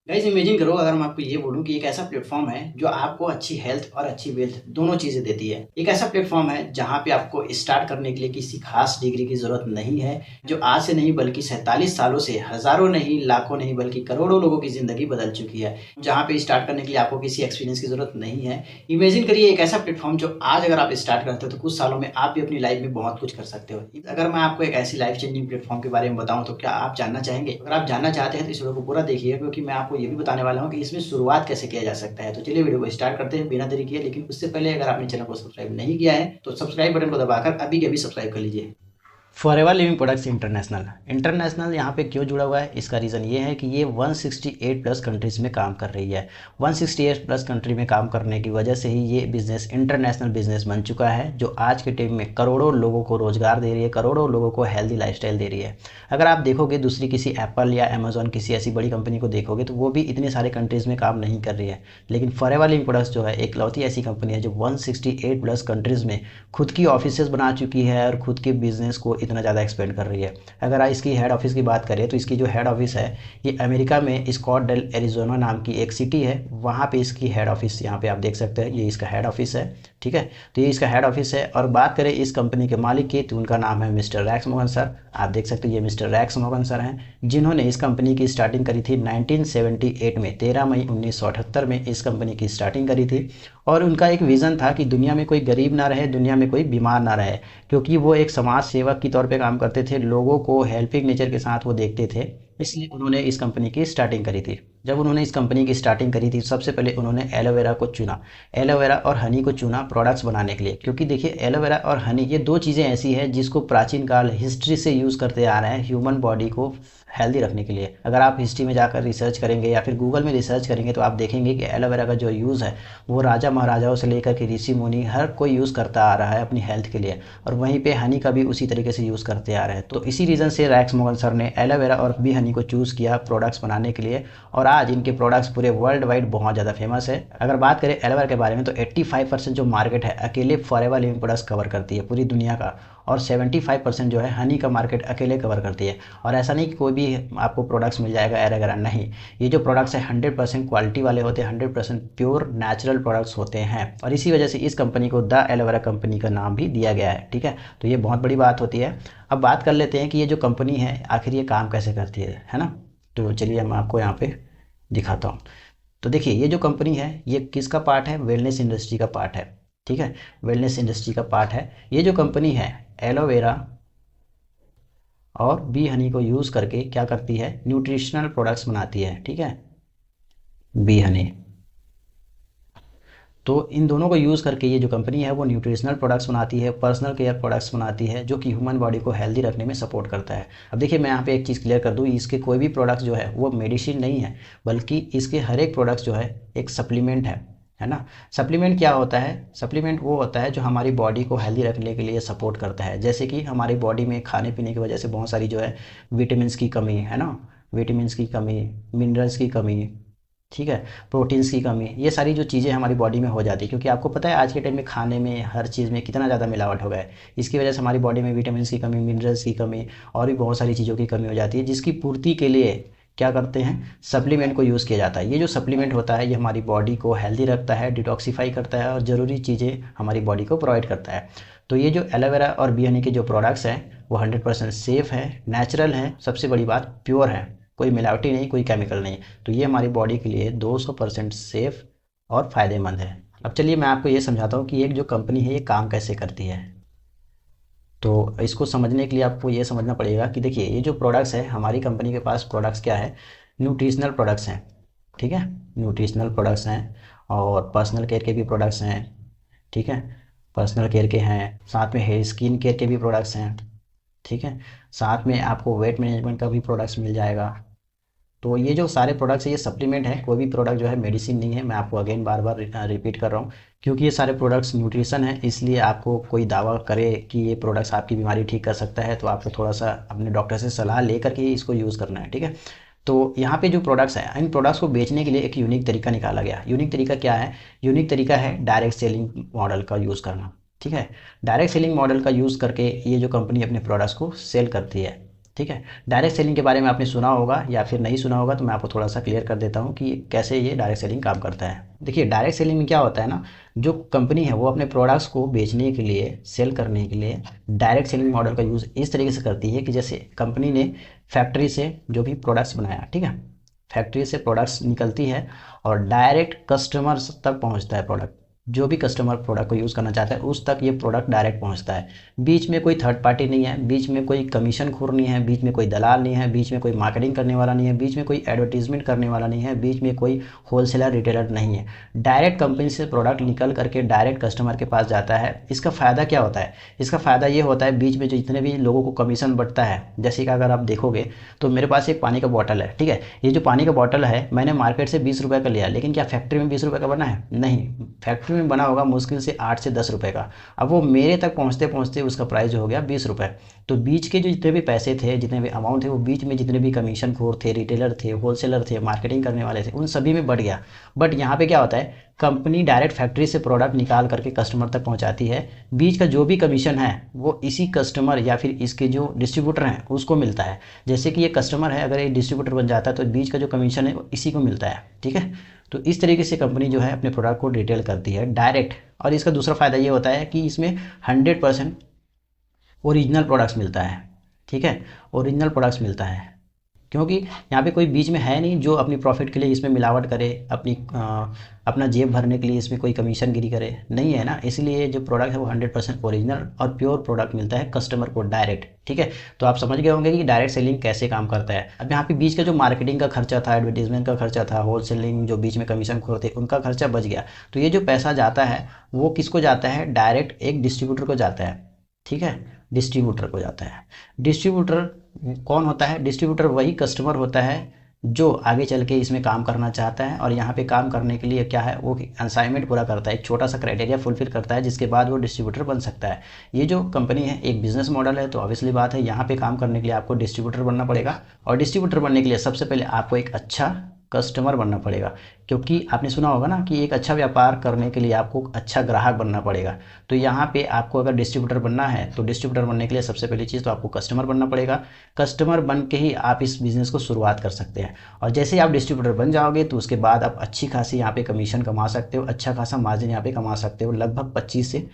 Guys imagine करो अगर मैं आपको ये बोलूँ कि एक ऐसा प्लेटफॉर्म है जो आपको अच्छी हेल्थ और अच्छी वेल्थ दोनों चीज़ें देती है। एक ऐसा प्लेटफॉर्म है जहाँ पे आपको स्टार्ट करने के लिए किसी खास डिग्री की ज़रूरत नहीं है, जो आज से नहीं बल्कि 47 सालों से हज़ारों नहीं, लाखों नहीं बल्कि करोड़ों लोगों की ज़िंदगी बदल चुकी है। जहाँ पे स्टार्ट करने के लिए आपको किसी एक्सपीरियंस की ज़रूरत नहीं है। इमेजिन करिए एक ऐसा प्लेटफॉर्म जो आज अगर आप स्टार्ट करते हो तो कुछ सालों में आप भी अपनी लाइफ में बहुत कुछ कर सकते हो। अगर मैं आपको एक ऐसी लाइफ चेंजिंग प्लेटफॉर्म के बारे में बताऊँ तो क्या आप जानना चाहेंगे? अगर आप जानना चाहते हैं तो इस वीडियो को पूरा देखिए, क्योंकि मैं आपको ये भी बताने वाला हूँ कि इसमें शुरुआत कैसे किया जा सकता है। तो चलिए वीडियो को स्टार्ट करते हैं बिना देरी किए। लेकिन उससे पहले अगर आपने चैनल को सब्सक्राइब नहीं किया है तो सब्सक्राइब बटन को दबाकर अभी के अभी सब्सक्राइब कर लीजिए। फॉरएवर लिविंग प्रोडक्ट्स इंटरनेशनल यहाँ पे क्यों जुड़ा हुआ है, इसका रीज़न ये है कि ये 168 प्लस कंट्रीज़ में काम कर रही है। 168 प्लस कंट्री में काम करने की वजह से ही ये बिज़नेस इंटरनेशनल बिज़नेस बन चुका है, जो आज के टाइम में करोड़ों लोगों को रोज़गार दे रही है, करोड़ों लोगों को हेल्दी लाइफस्टाइल दे रही है। अगर आप देखोगे दूसरी किसी एप्पल या अमेजोन किसी ऐसी बड़ी कंपनी को देखोगे तो वो भी इतने सारे कंट्रीज़ में काम नहीं कर रही है, लेकिन फॉरएवर लिविंग प्रोडक्ट्स जो है एक लौती ऐसी कंपनी है जो 168 प्लस कंट्रीज़ में खुद की ऑफिसेज बना चुकी है और खुद के बिज़नेस को इतना ज़्यादा एक्सपेंड कर रही है। अगर इसकी हेड ऑफिस की बात करें तो इसकी जो हेड ऑफिस है ये अमेरिका में स्कॉटडेल एरिजोना नाम की एक सिटी है, वहाँ पे इसकी हेड ऑफिस यहाँ पे आप देख सकते हैं, ये इसका हेड ऑफिस है। ठीक है, तो ये इसका हेड ऑफिस है। और बात करें इस कंपनी के मालिक की तो उनका नाम है मिस्टर रैक्स मोहन सर। आप देख सकते हैं ये मिस्टर रैक्स मोहन सर हैं, जिन्होंने इस कंपनी की स्टार्टिंग करी थी 1978 में। 13 मई 1978 में इस कंपनी की स्टार्टिंग करी थी। और उनका एक विज़न था कि दुनिया में कोई गरीब ना रहे, दुनिया में कोई बीमार ना रहे, क्योंकि वो एक समाज सेवक की तौर पे काम करते थे, लोगों को हेल्पिंग नेचर के साथ वो देखते थे। इसलिए उन्होंने इस कंपनी की स्टार्टिंग करी थी। जब उन्होंने इस कंपनी की स्टार्टिंग करी थी सबसे पहले उन्होंने एलोवेरा को चुना, एलोवेरा और हनी को चुना प्रोडक्ट्स बनाने के लिए, क्योंकि देखिए एलोवेरा और हनी ये दो चीज़ें ऐसी हैं जिसको प्राचीन काल हिस्ट्री से यूज़ करते आ रहे हैं ह्यूमन बॉडी को हेल्दी रखने के लिए। अगर आप हिस्ट्री में जाकर रिसर्च करेंगे या फिर गूगल में रिसर्च करेंगे तो आप देखेंगे कि एलोवेरा का जो यूज़ है वो राजा महाराजाओं से लेकर के ऋषि मुनि हर कोई यूज़ करता आ रहा है अपनी हेल्थ के लिए, और वहीं पे हनी का भी उसी तरीके से यूज़ करते आ रहे हैं। तो इसी रीज़न से रैक्स मोगन सर ने एलोवेरा और बी हनी को चूज़ किया प्रोडक्ट्स बनाने के लिए, और आज इनके प्रोडक्ट्स पूरे वर्ल्ड वाइड बहुत ज़्यादा फेमस है। अगर बात करें एलोवेरा के बारे में तो 85% जो मार्केट है अकेले फॉरएवर लिविंग प्रोडक्ट्स कवर करती है पूरी दुनिया का, और 75% जो है हनी का मार्केट अकेले कवर करती है। और ऐसा नहीं कि कोई भी आपको प्रोडक्ट्स मिल जाएगा एलोवेरा, नहीं, ये जो प्रोडक्ट्स है 100% क्वालिटी वाले होते हैं, 100% प्योर नेचुरल प्रोडक्ट्स होते हैं, और इसी वजह से इस कंपनी को द एलोवेरा कंपनी का नाम भी दिया गया है। ठीक है, तो ये बहुत बड़ी बात होती है। अब बात कर लेते हैं कि ये जो कंपनी है आखिर ये काम कैसे करती है ना। तो चलिए मैं आपको यहाँ पे दिखाता हूँ। तो देखिए ये जो कंपनी है ये किसका पार्ट है, वेलनेस इंडस्ट्री का पार्ट है। ठीक है, वेलनेस इंडस्ट्री का पार्ट है। ये जो कंपनी है एलोवेरा और बी हनी को यूज़ करके क्या करती है, न्यूट्रिशनल प्रोडक्ट्स बनाती है। ठीक है, बी हनी, तो इन दोनों को यूज़ करके ये जो कंपनी है वो न्यूट्रिशनल प्रोडक्ट्स बनाती है, पर्सनल केयर प्रोडक्ट्स बनाती है, जो कि ह्यूमन बॉडी को हेल्दी रखने में सपोर्ट करता है। अब देखिए मैं यहाँ पे एक चीज़ क्लियर कर दूँ, इसके कोई भी प्रोडक्ट्स जो है वो मेडिसिन नहीं है, बल्कि इसके हर एक प्रोडक्ट्स जो है एक सप्लीमेंट है ना। सप्लीमेंट क्या होता है, सप्लीमेंट वो होता है जो हमारी बॉडी को हेल्दी रखने के लिए सपोर्ट करता है। जैसे कि हमारी बॉडी में खाने पीने की वजह से बहुत सारी जो है विटामिन की कमी है ना, विटामिन की कमी, मिनरल्स की कमी, ठीक है, प्रोटीन्स की कमी, ये सारी जो चीज़ें हमारी बॉडी में हो जाती है, क्योंकि आपको पता है आज के टाइम में खाने में हर चीज़ में कितना ज़्यादा मिलावट हो गया है। इसकी वजह से हमारी बॉडी में विटामिन की कमी, मिनरल्स की कमी और भी बहुत सारी चीज़ों की कमी हो जाती है, जिसकी पूर्ति के लिए क्या करते हैं, सप्लीमेंट को यूज़ किया जाता है। ये जो सप्लीमेंट होता है ये हमारी बॉडी को हेल्दी रखता है, डिटॉक्सीफाई करता है और ज़रूरी चीज़ें हमारी बॉडी को प्रोवाइड करता है। तो ये जो एलोवेरा और बी हनी के जो प्रोडक्ट्स हैं वो 100% सेफ़ है, नेचुरल हैं, सबसे बड़ी बात प्योर है, कोई मिलावटी नहीं, कोई केमिकल नहीं। तो ये हमारी बॉडी के लिए 200% सेफ़ और फ़ायदेमंद है। अब चलिए मैं आपको ये समझाता हूँ कि एक जो कंपनी है ये काम कैसे करती है। तो इसको समझने के लिए आपको ये समझना पड़ेगा कि देखिए ये जो प्रोडक्ट्स है हमारी कंपनी के पास प्रोडक्ट्स क्या है, न्यूट्रिशनल प्रोडक्ट्स हैं। ठीक है, न्यूट्रिशनल प्रोडक्ट्स हैं और पर्सनल केयर के भी प्रोडक्ट्स हैं। ठीक है, पर्सनल केयर के हैं, साथ में हेयर स्किन केयर के भी प्रोडक्ट्स हैं। ठीक है, साथ में आपको वेट मैनेजमेंट का भी प्रोडक्ट्स मिल जाएगा। तो ये जो सारे प्रोडक्ट्स है ये सप्लीमेंट है, कोई भी प्रोडक्ट जो है मेडिसिन नहीं है। मैं आपको अगेन बार बार रिपीट कर रहा हूँ, क्योंकि ये सारे प्रोडक्ट्स न्यूट्रिशन है, इसलिए आपको कोई दावा करे कि ये प्रोडक्ट्स आपकी बीमारी ठीक कर सकता है तो आपको थोड़ा सा अपने डॉक्टर से सलाह लेकर के इसको यूज़ करना है। ठीक है, तो यहाँ पे जो प्रोडक्ट्स हैं इन प्रोडक्ट्स को बेचने के लिए एक यूनिक तरीका निकाला गया। यूनिक तरीका क्या है, यूनिक तरीका है डायरेक्ट सेलिंग मॉडल का यूज़ करना। ठीक है, डायरेक्ट सेलिंग मॉडल का यूज़ करके ये जो कंपनी अपने प्रोडक्ट्स को सेल करती है। ठीक है। डायरेक्ट सेलिंग के बारे में आपने सुना होगा या फिर नहीं सुना होगा, तो मैं आपको थोड़ा सा क्लियर कर देता हूँ कि कैसे ये डायरेक्ट सेलिंग काम करता है। देखिए, डायरेक्ट सेलिंग में क्या होता है ना, जो कंपनी है वो अपने प्रोडक्ट्स को बेचने के लिए, सेल करने के लिए डायरेक्ट सेलिंग मॉडल का यूज़ इस तरीके से करती है कि जैसे कंपनी ने फैक्ट्री से जो भी प्रोडक्ट्स बनाया, ठीक है, फैक्ट्री से प्रोडक्ट्स निकलती है और डायरेक्ट कस्टमर्स तक पहुंचता है प्रोडक्ट। जो भी कस्टमर प्रोडक्ट को यूज़ करना चाहता है उस तक ये प्रोडक्ट डायरेक्ट पहुंचता है। बीच में कोई थर्ड पार्टी नहीं है, बीच में कोई कमीशन खोर नहीं है, बीच में कोई दलाल नहीं है, बीच में कोई मार्केटिंग करने वाला नहीं है, बीच में कोई एडवर्टीजमेंट करने वाला नहीं है, बीच में कोई होलसेलर रिटेलर नहीं है। डायरेक्ट कंपनी से प्रोडक्ट निकल करके डायरेक्ट कस्टमर के पास जाता है। इसका फ़ायदा क्या होता है? इसका फ़ायदा ये होता है, बीच में जो जितने भी लोगों को कमीशन बढ़ता है, जैसे कि अगर आप देखोगे तो मेरे पास एक पानी का बॉटल है, ठीक है, ये जो पानी का बॉटल है मैंने मार्केट से 20 रुपये का लिया, लेकिन क्या फैक्ट्री में 20 रुपये का बना है? नहीं, फैक्ट्री में बना होगा मुश्किल से 8 से 10 रुपये का। अब वो मेरे तक पहुंचते पहुंचते उसका प्राइस हो गया 20 रुपये। तो बीच के जो जितने भी पैसे थे, जितने भी अमाउंट थे, वो बीच में जितने भी कमीशन खोर थे, रिटेलर थे, होलसेलर थे, मार्केटिंग करने वाले थे, उन सभी में बढ़ गया। बट यहाँ पे क्या होता है, कंपनी डायरेक्ट फैक्ट्री से प्रोडक्ट निकाल करके कस्टमर तक पहुंचाती है। बीच का जो भी कमीशन है वो इसी कस्टमर या फिर इसके जो डिस्ट्रीब्यूटर हैं उसको मिलता है। जैसे कि ये कस्टमर है, अगर ये डिस्ट्रीब्यूटर बन जाता है तो बीच का जो कमीशन है वो इसी को मिलता है, ठीक है। तो इस तरीके से कंपनी जो है अपने प्रोडक्ट को रिटेल करती है डायरेक्ट। और इसका दूसरा फ़ायदा ये होता है कि इसमें 100% ओरिजिनल प्रोडक्ट्स मिलता है, ठीक है, ओरिजिनल प्रोडक्ट्स मिलता है, क्योंकि यहाँ पे कोई बीच में है नहीं जो अपनी प्रॉफिट के लिए इसमें मिलावट करे, अपना जेब भरने के लिए इसमें कोई कमीशन गिरी करे, नहीं है ना। इसलिए जो प्रोडक्ट है वो 100% ओरिजिनल और प्योर प्रोडक्ट मिलता है कस्टमर को डायरेक्ट, ठीक है। तो आप समझ गए होंगे कि डायरेक्ट सेलिंग कैसे काम करता है। अब यहाँ पे बीच का जो मार्केटिंग का खर्चा था, एडवर्टीजमेंट का खर्चा था, होलसेलिंग जो बीच में कमीशन खोर थे, उनका खर्चा बच गया। तो ये जो पैसा जाता है वो किसको जाता है? डायरेक्ट एक डिस्ट्रीब्यूटर को जाता है, ठीक है, डिस्ट्रीब्यूटर को जाता है। डिस्ट्रीब्यूटर कौन होता है? डिस्ट्रीब्यूटर वही कस्टमर होता है जो आगे चल के इसमें काम करना चाहता है और यहाँ पे काम करने के लिए क्या है, वो असाइनमेंट पूरा करता है, एक छोटा सा क्राइटेरिया फुलफिल करता है, जिसके बाद वो डिस्ट्रीब्यूटर बन सकता है। ये जो कंपनी है एक बिजनेस मॉडल है, तो ऑब्वियसली बात है यहाँ पे काम करने के लिए आपको डिस्ट्रीब्यूटर बनना पड़ेगा। और डिस्ट्रीब्यूटर बनने के लिए सबसे पहले आपको एक अच्छा कस्टमर बनना पड़ेगा, क्योंकि आपने सुना होगा ना कि एक अच्छा व्यापार करने के लिए आपको अच्छा ग्राहक बनना पड़ेगा। तो यहाँ पे आपको अगर डिस्ट्रीब्यूटर बनना है तो डिस्ट्रीब्यूटर बनने के लिए सबसे पहली चीज़ तो आपको कस्टमर बनना पड़ेगा। कस्टमर बन के ही आप इस बिज़नेस को शुरुआत कर सकते हैं। और जैसे ही आप डिस्ट्रीब्यूटर बन जाओगे तो उसके बाद आप अच्छी खासी यहाँ पे कमीशन कमा सकते हो, अच्छा खासा मार्जिन यहाँ पे कमा सकते हो, लगभग 25 से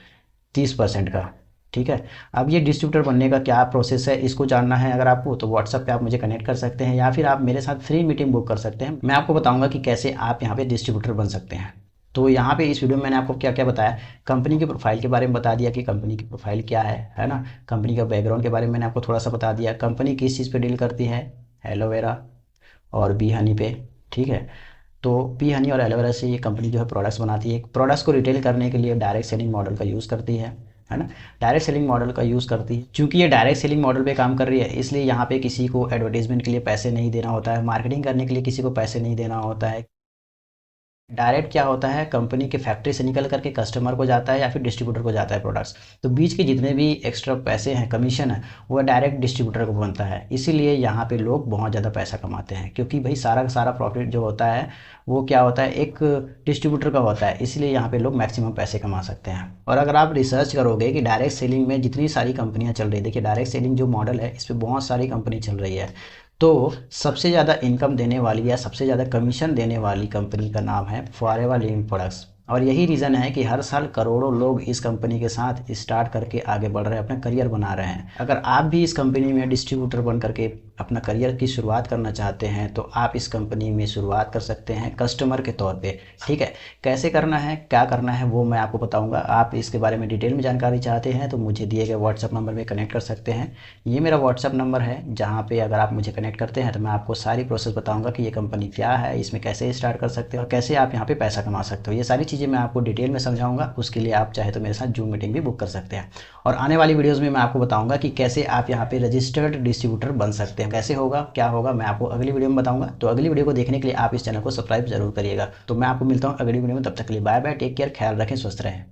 30% का, ठीक है। अब ये डिस्ट्रीब्यूटर बनने का क्या प्रोसेस है, इसको जानना है अगर आपको, तो व्हाट्सएप पे आप मुझे कनेक्ट कर सकते हैं या फिर आप मेरे साथ फ्री मीटिंग बुक कर सकते हैं। मैं आपको बताऊंगा कि कैसे आप यहाँ पे डिस्ट्रीब्यूटर बन सकते हैं। तो यहाँ पे इस वीडियो में मैंने आपको क्या क्या बताया, कंपनी की प्रोफाइल के बारे में बता दिया कि कंपनी की प्रोफाइल क्या है ना, कंपनी का बैकग्राउंड के बारे में मैंने आपको थोड़ा सा बता दिया, कंपनी किस चीज़ पर डील करती है, एलोवेरा और बी हनी पे, ठीक है। तो बी हनी और एलोवेरा से ये कंपनी जो है प्रोडक्ट्स बनाती है। प्रोडक्ट्स को रिटेल करने के लिए डायरेक्ट सेलिंग मॉडल का यूज़ करती है ना, डायरेक्ट सेलिंग मॉडल का यूज़ करती है। क्योंकि ये डायरेक्ट सेलिंग मॉडल पे काम कर रही है, इसलिए यहाँ पे किसी को एडवर्टीजमेंट के लिए पैसे नहीं देना होता है, मार्केटिंग करने के लिए किसी को पैसे नहीं देना होता है। डायरेक्ट क्या होता है, कंपनी के फैक्ट्री से निकल करके कस्टमर को जाता है या फिर डिस्ट्रीब्यूटर को जाता है प्रोडक्ट्स। तो बीच के जितने भी एक्स्ट्रा पैसे हैं, कमीशन है, वो डायरेक्ट डिस्ट्रीब्यूटर को बनता है। इसीलिए यहाँ पे लोग बहुत ज़्यादा पैसा कमाते हैं, क्योंकि भाई सारा का सारा प्रॉफिट जो होता है वो क्या होता है, एक डिस्ट्रीब्यूटर का होता है। इसलिए यहाँ पे लोग मैक्सिमम पैसे कमा सकते हैं। और अगर आप रिसर्च करोगे कि डायरेक्ट सेलिंग में जितनी सारी कंपनियाँ चल रही है, देखिए डायरेक्ट सेलिंग जो मॉडल है इस पर बहुत सारी कंपनी चल रही है, तो सबसे ज़्यादा इनकम देने वाली या सबसे ज़्यादा कमीशन देने वाली कंपनी का नाम है फॉरएवर लिविंग प्रोडक्ट्स। और यही रीज़न है कि हर साल करोड़ों लोग इस कंपनी के साथ स्टार्ट करके आगे बढ़ रहे हैं, अपना करियर बना रहे हैं। अगर आप भी इस कंपनी में डिस्ट्रीब्यूटर बन करके अपना करियर की शुरुआत करना चाहते हैं तो आप इस कंपनी में शुरुआत कर सकते हैं कस्टमर के तौर पे, ठीक है। कैसे करना है, क्या करना है, वो मैं आपको बताऊंगा। आप इसके बारे में डिटेल में जानकारी चाहते हैं तो मुझे दिए गए व्हाट्सअप नंबर में कनेक्ट कर सकते हैं। ये मेरा व्हाट्सअप नंबर है, जहाँ पे अगर आप मुझे कनेक्ट करते हैं तो मैं आपको सारी प्रोसेस बताऊँगा कि ये कंपनी क्या है, इसमें कैसे स्टार्ट कर सकते हो और कैसे आप यहाँ पर पैसा कमा सकते हो। ये सारी चीज़ें मैं आपको डिटेल में समझाऊंगा। उसके लिए आप चाहे तो मेरे साथ जूम मीटिंग भी बुक कर सकते हैं। और आने वाली वीडियोस में मैं आपको बताऊंगा कि कैसे आप यहाँ पे रजिस्टर्ड डिस्ट्रीब्यूटर बन सकते हैं, कैसे होगा, क्या होगा, मैं आपको अगली वीडियो में बताऊंगा। तो अगली वीडियो को देखने के लिए आप इस चैनल को सब्सक्राइब जरूर करिएगा। तो मैं आपको मिलता हूँ अगली वीडियो में, तब तक के लिए बाय बाय, टेक केयर, ख्याल रखें, स्वस्थ रहें।